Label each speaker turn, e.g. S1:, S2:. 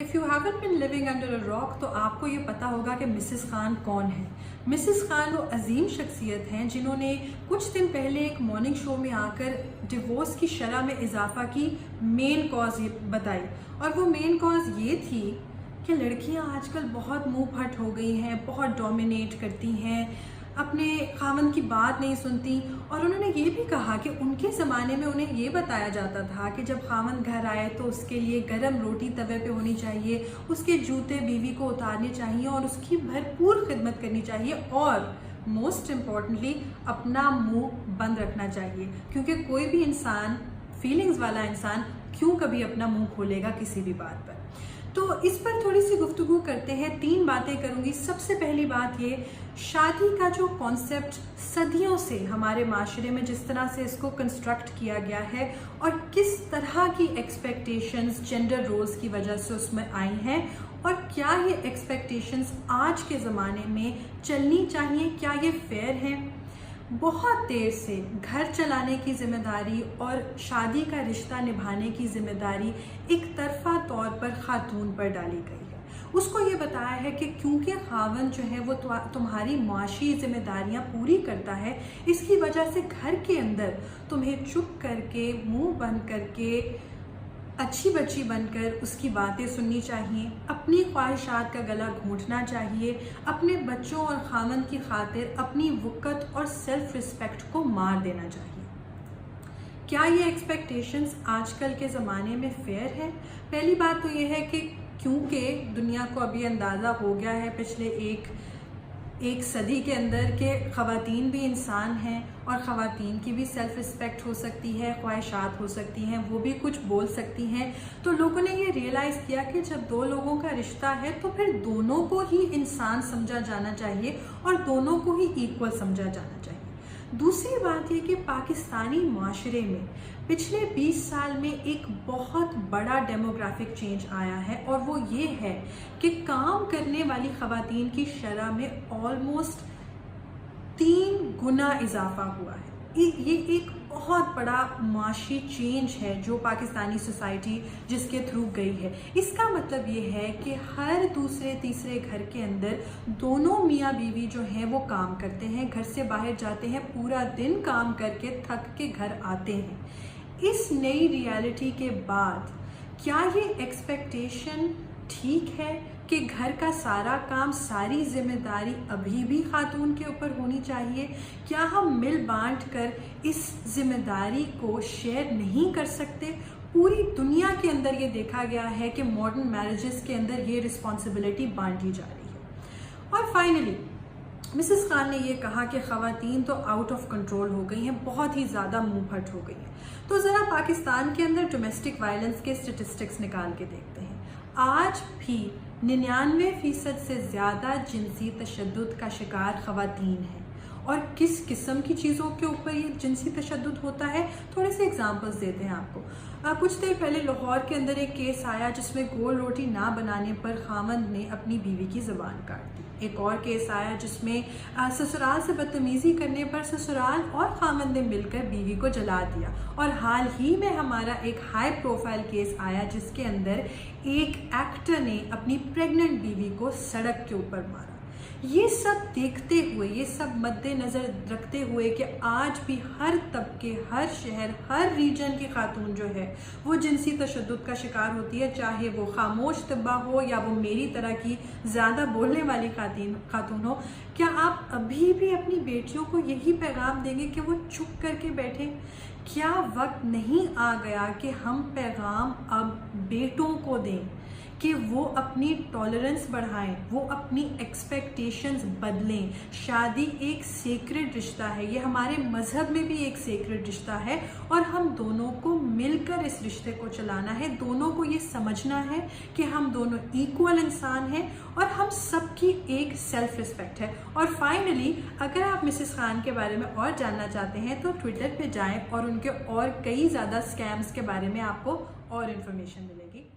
S1: If you haven't been living under a rock तो आपको ये पता होगा कि मिसेस खान कौन है। मिसेस खान वो अजीम शख्सियत हैं जिन्होंने कुछ दिन पहले एक मॉर्निंग शो में आकर डिवोर्स की शरह में इजाफा की मेन कॉज ये बताई, और वो मेन कॉज ये थी कि लड़कियां आजकल बहुत मुंह फट हो गई हैं, बहुत डोमिनेट करती हैं, अपने खामन की बात नहीं सुनती। और उन्होंने ये भी कहा कि उनके ज़माने में उन्हें ये बताया जाता था कि जब खामन घर आए तो उसके लिए गरम रोटी तवे पे होनी चाहिए, उसके जूते बीवी को उतारने चाहिए और उसकी भरपूर खिदमत करनी चाहिए, और मोस्ट इम्पॉर्टेंटली अपना मुंह बंद रखना चाहिए, क्योंकि कोई भी इंसान, फीलिंग्स वाला इंसान, क्यों कभी अपना मुंह खोलेगा किसी भी बात पर। तो इस पर थोड़ी सी गुफ्तगू करते हैं। 3 बातें करूंगी। सबसे पहली बात ये, शादी का जो कॉन्सेप्ट सदियों से हमारे माशरे में जिस तरह से इसको कंस्ट्रक्ट किया गया है और किस तरह की एक्सपेक्टेशंस जेंडर रोल्स की वजह से उसमें आई हैं, और क्या ये एक्सपेक्टेशंस आज के ज़माने में चलनी चाहिए, क्या ये फेयर हैं। बहुत देर से घर चलाने की जिम्मेदारी और शादी का रिश्ता निभाने की जिम्मेदारी एक तरफा तौर पर खातून पर डाली गई है। उसको ये बताया है कि क्योंकि खावन जो है वो तुम्हारी माशी जिम्मेदारियां पूरी करता है, इसकी वजह से घर के अंदर तुम्हें चुप करके, मुंह बंद करके, अच्छी बच्ची बनकर उसकी बातें सुननी चाहिए, अपनी ख्वाहिशात का गला घोंटना चाहिए, अपने बच्चों और खामन की खातिर अपनी वक़्त और सेल्फ रिस्पेक्ट को मार देना चाहिए। क्या ये एक्सपेक्टेशंस आजकल के ज़माने में फेयर है? पहली बात तो ये है कि क्योंकि दुनिया को अभी अंदाज़ा हो गया है पिछले एक सदी के अंदर के ख़वातीन भी इंसान हैं और ख़वातीन की भी सेल्फ रिस्पेक्ट हो सकती है, ख्वाहिशात हो सकती हैं, वो भी कुछ बोल सकती हैं। तो लोगों ने ये रियलाइज़ किया कि जब 2 लोगों का रिश्ता है तो फिर दोनों को ही इंसान समझा जाना चाहिए और दोनों को ही इक्वल समझा जाना चाहिए। दूसरी बात यह कि पाकिस्तानी माशरे में पिछले 20 साल में एक बहुत बड़ा डेमोग्राफिक चेंज आया है, और वो ये है कि काम करने वाली ख़वातीन की शरह में ऑलमोस्ट 3 गुना इजाफा हुआ है। ये एक बहुत बड़ा माशी चेंज है जो पाकिस्तानी सोसाइटी जिसके थ्रू गई है। इसका मतलब ये है कि हर दूसरे तीसरे घर के अंदर दोनों मियाँ बीवी जो हैं वो काम करते हैं, घर से बाहर जाते हैं, पूरा दिन काम करके थक के घर आते हैं। इस नई रियलिटी के बाद क्या ये एक्सपेक्टेशन ठीक है कि घर का सारा काम, सारी जिम्मेदारी अभी भी खातून के ऊपर होनी चाहिए? क्या हम मिल बांट कर इस जिम्मेदारी को शेयर नहीं कर सकते? पूरी दुनिया के अंदर ये देखा गया है कि मॉडर्न मैरिजेस के अंदर ये रिस्पॉन्सिबिलिटी बांटी जा रही है। और फाइनली मिसेस खान ने ये कहा कि ख़वातीन तो आउट ऑफ कंट्रोल हो गई हैं, बहुत ही ज़्यादा मुंह फट हो गई हैं। तो ज़रा पाकिस्तान के अंदर डोमेस्टिक वायलेंस के स्टेटिस्टिक्स निकाल के देखते हैं। आज भी 99% से ज़्यादा जिनसी तशद्दुद का शिकार ख़वातीन हैं। और किस किस्म की चीज़ों के ऊपर ये जिनसी तशद्दुद होता है, थोड़े से एग्जांपल्स देते हैं आपको। कुछ देर पहले लाहौर के अंदर एक केस आया जिसमें गोल रोटी ना बनाने पर खामद ने अपनी बीवी की ज़बान काट दी। एक और केस आया जिसमें ससुराल से बदतमीज़ी करने पर ससुराल और खामद ने मिलकर बीवी को जला दिया। और हाल ही में हमारा एक हाई प्रोफाइल केस आया जिसके अंदर एक एक्टर ने अपनी प्रेग्नेंट बीवी को सड़क के ऊपर मारा। ये सब देखते हुए, ये सब मद्देनज़र रखते हुए कि आज भी हर तबके, हर शहर, हर रीजन की खातून जो है वो जिनसी तशद्दुद का शिकार होती है, चाहे वो खामोश तब्बा हो या वो मेरी तरह की ज़्यादा बोलने वाली खातून हो। क्या आप अभी भी अपनी बेटियों को यही पैगाम देंगे कि वो चुप करके बैठें? क्या वक्त नहीं आ गया कि हम पैगाम अब बेटों को दें कि वो अपनी टॉलरेंस बढ़ाएं, वो अपनी एक्सपेक्टेशंस बदलें? शादी एक सेक्रेड रिश्ता है, ये हमारे मज़हब में भी एक सेक्रेड रिश्ता है, और हम दोनों को मिलकर इस रिश्ते को चलाना है। दोनों को ये समझना है कि हम दोनों इक्वल इंसान हैं और हम सबकी एक सेल्फ रिस्पेक्ट है। और फाइनली, अगर आप मिसेस खान के बारे में और जानना चाहते हैं तो ट्विटर पे जाएं और उनके और कई ज़्यादा स्कैम्स के बारे में आपको और इन्फॉर्मेशन मिलेगी।